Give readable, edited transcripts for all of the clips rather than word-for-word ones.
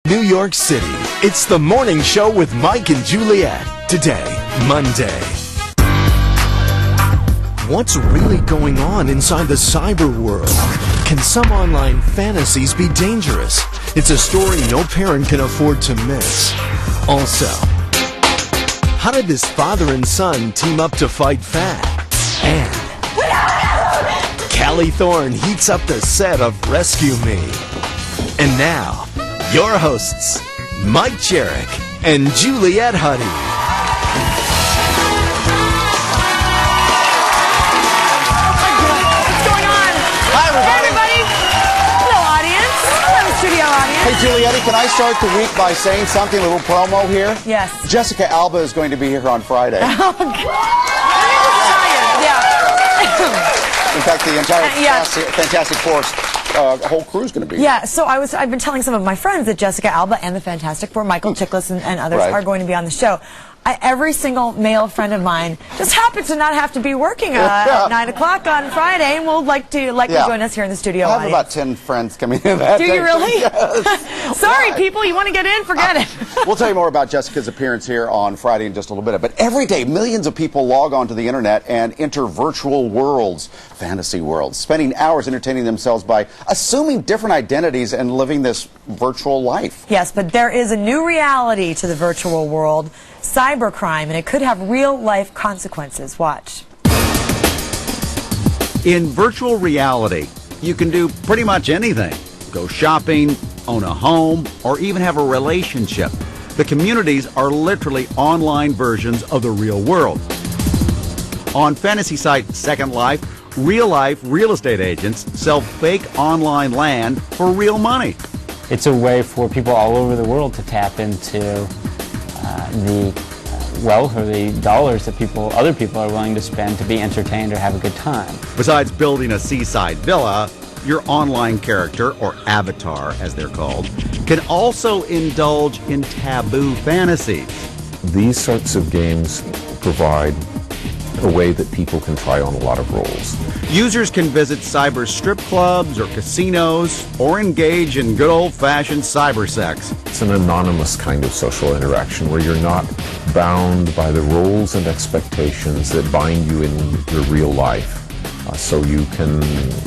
New York City. It's the morning show with Mike and Juliet. Today, Monday. What's really going on inside the cyber world? Can some online fantasies be dangerous? It's a story no parent can afford to miss. Also, how did this father and son team up to fight fat? And Callie Thorne heats up the set of Rescue Me. And now, your hosts, Mike Jarek and Juliet Huddy. What's going on? Hi, everybody. Hello, audience. Hello, studio audience. Hey, Juliette, can I start the week by saying something, a little promo here? Yes. Jessica Alba is going to be here on Friday. Oh, God. I'm just tired. Yeah. In fact, the entire Fantastic Four's whole crew is going to be here. Yeah, so I've been telling some of my friends that Jessica Alba and the Fantastic Four, Michael Chiklis and others are going to be on the show. Every single male friend of mine just happens to not have to be working at 9 o'clock on Friday, and will like to join us here in the studio. I have about 10 friends coming in that day. Do you really? Yes. Sorry, people, you want to get in? Forget it. We'll tell you more about Jessica's appearance here on Friday in just a little bit. But every day, millions of people log onto the internet and enter virtual worlds, fantasy worlds, spending hours entertaining themselves by assuming different identities and living this virtual life. Yes, but there is a new reality to the virtual world. Cybercrime, and it could have real-life consequences. Watch. In virtual reality, you can do pretty much anything. Go shopping, own a home, or even have a relationship. The communities are literally online versions of the real world. On fantasy site Second Life, real-life real estate agents sell fake online land for real money. It's a way for people all over the world to tap into the wealth or the dollars that other people are willing to spend to be entertained or have a good time. Besides building a seaside villa, your online character, or avatar as they're called, can also indulge in taboo fantasies. These sorts of games provide a way that people can try on a lot of roles. Users can visit cyber strip clubs or casinos or engage in good old-fashioned cyber sex. It's an anonymous kind of social interaction where you're not bound by the roles and expectations that bind you in your real life. So you can,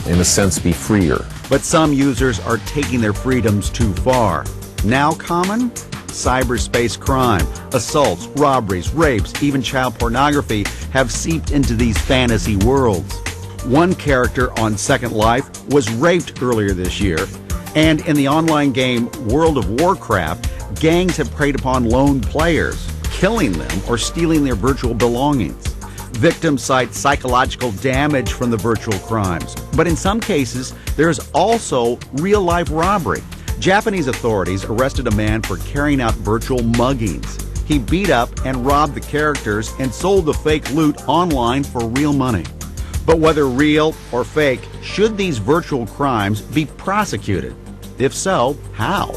in a sense, be freer. But some users are taking their freedoms too far. Now common? Cyberspace crime, assaults, robberies, rapes, even child pornography have seeped into these fantasy worlds. One character on Second Life was raped earlier this year, and in the online game World of Warcraft, gangs have preyed upon lone players, killing them or stealing their virtual belongings. Victims cite psychological damage from the virtual crimes, but in some cases there's also real-life robbery. Japanese authorities arrested a man for carrying out virtual muggings. He beat up and robbed the characters and sold the fake loot online for real money. But whether real or fake, should these virtual crimes be prosecuted? If so, how?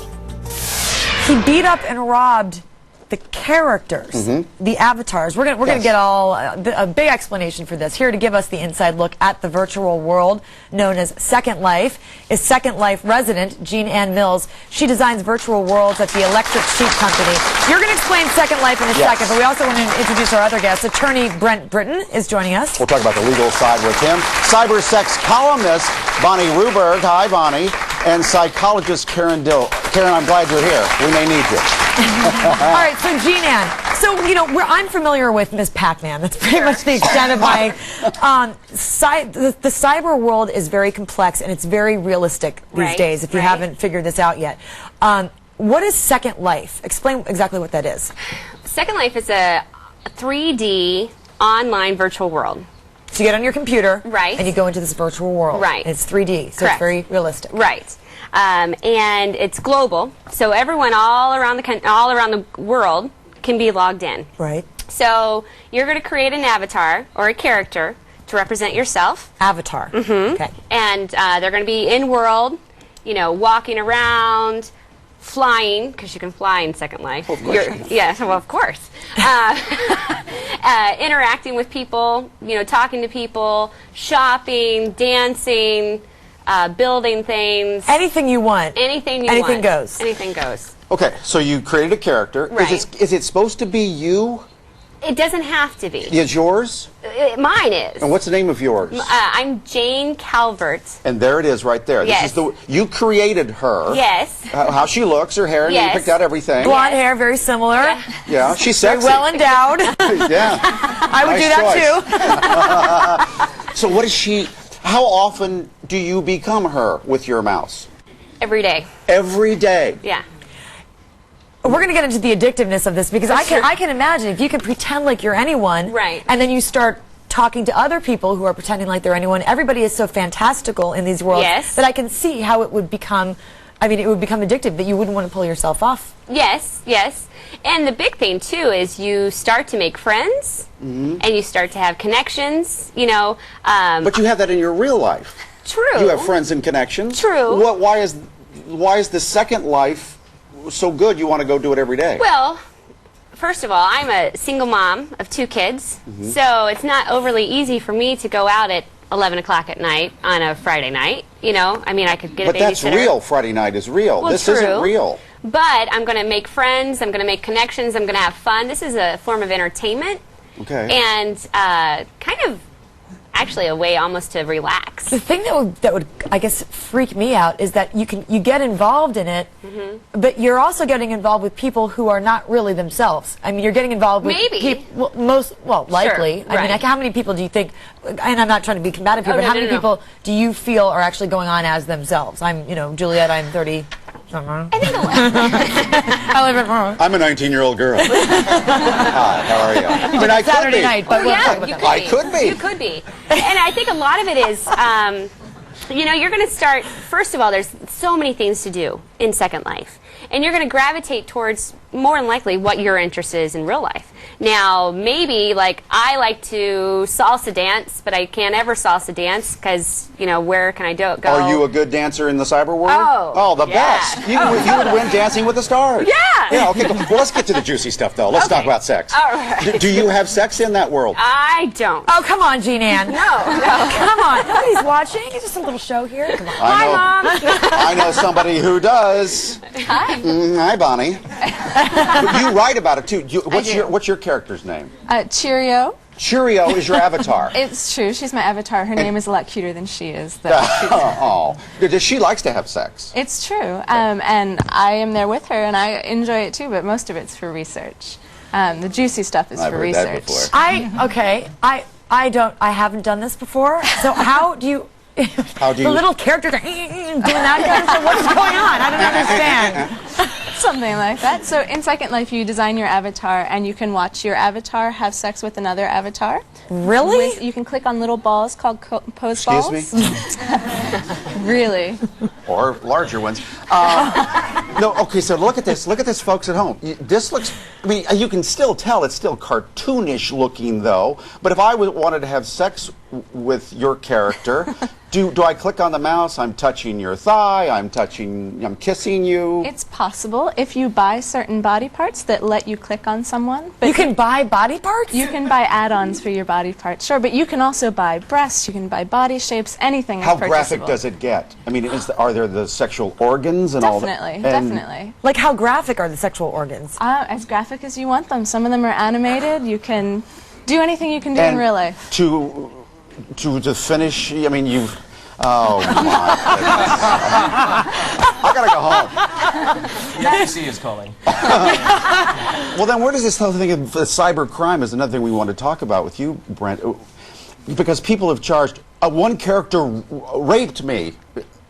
He beat up and robbed the characters, the avatars. We're gonna get a big explanation for this. Here to give us the inside look at the virtual world known as Second Life is Second Life resident Jean Ann Mills. She designs virtual worlds at the Electric Sheet Company. You're going to explain Second Life in a second, but we also want to introduce our other guest. Attorney Brent Britton is joining us. We'll talk about the legal side with him. Cyber sex columnist Bonnie Ruberg. Hi, Bonnie. And psychologist Karen Dill. Karen, I'm glad you're here. We may need you. All right, so Jean Ann, so I'm familiar with Ms. Pac-Man. That's pretty much the extent of my. The cyber world is very complex and it's very realistic these days. If you haven't figured this out yet, what is Second Life? Explain exactly what that is. Second Life is a 3D online virtual world. So you get on your computer, right, and you go into this virtual world. Right. And it's 3D, so it's very realistic. Right. And it's global, so everyone all around the world can be logged in. Right. So you're going to create an avatar or a character to represent yourself. Avatar. Okay. And they're going to be in world, walking around, flying, because you can fly in Second Life. Of course. Yes, well, of course. Interacting with people, talking to people, shopping, dancing, building things. Anything you want. Anything you want. Anything goes. Anything goes. Okay, so you created a character. Right. Is it supposed to be you? It doesn't have to be. Is yours? Mine is. And what's the name of yours? I'm Jane Calvert. And there it is right there. Yes. This is you created her. Yes. How she looks, her hair, and Yes. you picked out everything. Blonde hair, very similar. Yeah, she's Very sexy. well endowed. Yeah. I would do that too. So what is she, how often do you become her with your mouse? Every day. Every day. Yeah. We're going to get into the addictiveness of this because I can imagine if you can pretend like you're anyone, Right. and then you start talking to other people who are pretending like they're anyone. Everybody is so fantastical in these worlds Yes. that I can see how it would become. I mean, it would become addictive that you wouldn't want to pull yourself off. Yes, yes. And the big thing, too, is you start to make friends, and you start to have connections, you know. But you have that in your real life. True. You have friends and connections. True. Why is the second life so good you want to go do it every day? Well, first of all, I'm a single mom of 2 kids, so it's not overly easy for me to go out at 11 o'clock at night on a Friday night. You know, I mean, I could get a But that's babysitter. real. Friday night is real. Well, this true. isn't real. But I'm going to make friends, I'm going to make connections, I'm going to have fun. This is a form of entertainment. Okay. And kind of actually a way almost to relax. The thing that would I guess freak me out is that you get involved in it, but you're also getting involved with people who are not really themselves. I mean, you're getting involved with Maybe. likely. I mean, right. like, how many people do you think? And I'm not trying to be combative here, Oh, but no, how no, many no. people do you feel are actually going on as themselves? I'm, Juliet. I'm 30. I think a lot. I live in I'm a 19-year-old girl. Hi, how are you? I mean, I could Saturday be. night, but we'll talk Yeah, about you that. could I be. could be. You could be. And I think a lot of it is, you're going to start, first of all, there's so many things to do in Second Life. And you're going to gravitate towards, more than likely, what your interest is in real life. Now, maybe, like, I like to salsa dance, but I can't ever salsa dance because, where can I go? Are you a good dancer in the cyber world? Oh, the yeah. best. You would win Dancing with the Stars. Yeah. Yeah, okay. Well, let's get to the juicy stuff, though. Let's talk Okay. about sex. All right. Do you have sex in that world? I don't. Oh, come on, Jean Ann. No. Come on. Nobody's watching. It's just a little show here. Come on. Hi, Mom. I know somebody who does. Hi. Hi, Bonnie. But you write about it, too. What's your character's name? Cheerio. Cheerio is your avatar. It's true. She's my avatar. Her name is a lot cuter than she is. Though. Oh. She likes to have sex. It's true. And I am there with her, and I enjoy it too, but most of it's for research. The juicy stuff is I've for heard research. that before. I haven't done this before. So how do you? How do the you? little character doing that kind of stuff? What is going on? I don't understand. Something like that. So in Second Life, you design your avatar, and you can watch your avatar have sex with another avatar. Really? You can click on little balls called pose Excuse balls. me? Really? Or larger ones. No, okay, so look at this. Look at this, folks at home. This looks, I mean, you can still tell it's still cartoonish looking, though. But if I wanted to have sex with your character, do I click on the mouse? I'm touching your thigh. I'm kissing you. It's possible if you buy certain body parts that let you click on someone. But You can buy body parts? You can buy add-ons for your body parts, sure, but you can also buy breasts, you can buy body shapes, anything is How purchasable. graphic does it get? I mean, are there the sexual organs and all that? Definitely, And definitely. Like, how graphic are the sexual organs? As graphic as you want them. Some of them are animated. You can do anything you can do in And real life. To finish, I mean, you've. Oh my goodness. I gotta go home. The FCC is calling. Well, then, where does this whole thing of cybercrime is another thing we want to talk about with you, Brent? Because people have charged one character raped me.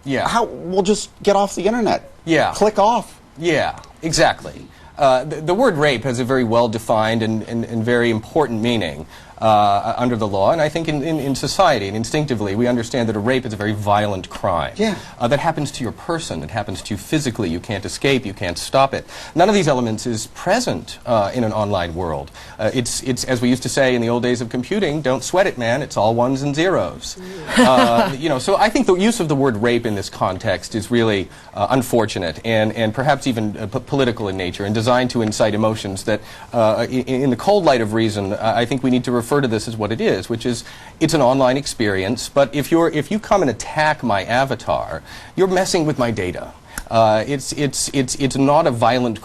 Yeah. We'll just get off the internet. Yeah. Click off. Yeah, exactly. The word rape has a very well-defined and very important meaning under the law, and I think in society and instinctively we understand that a rape is a very violent crime. Yeah. That happens to your person, it happens to you physically, you can't escape, you can't stop it. None of these elements is present in an online world. It's as we used to say in the old days of computing, don't sweat it, man, it's all ones and zeros. So I think the use of the word rape in this context is really unfortunate and perhaps even political in nature and designed to incite emotions that in the cold light of reason I think we need to refer to this as what it is, which is it's an online experience, but if you come and attack my avatar, you're messing with my data. It's not a violent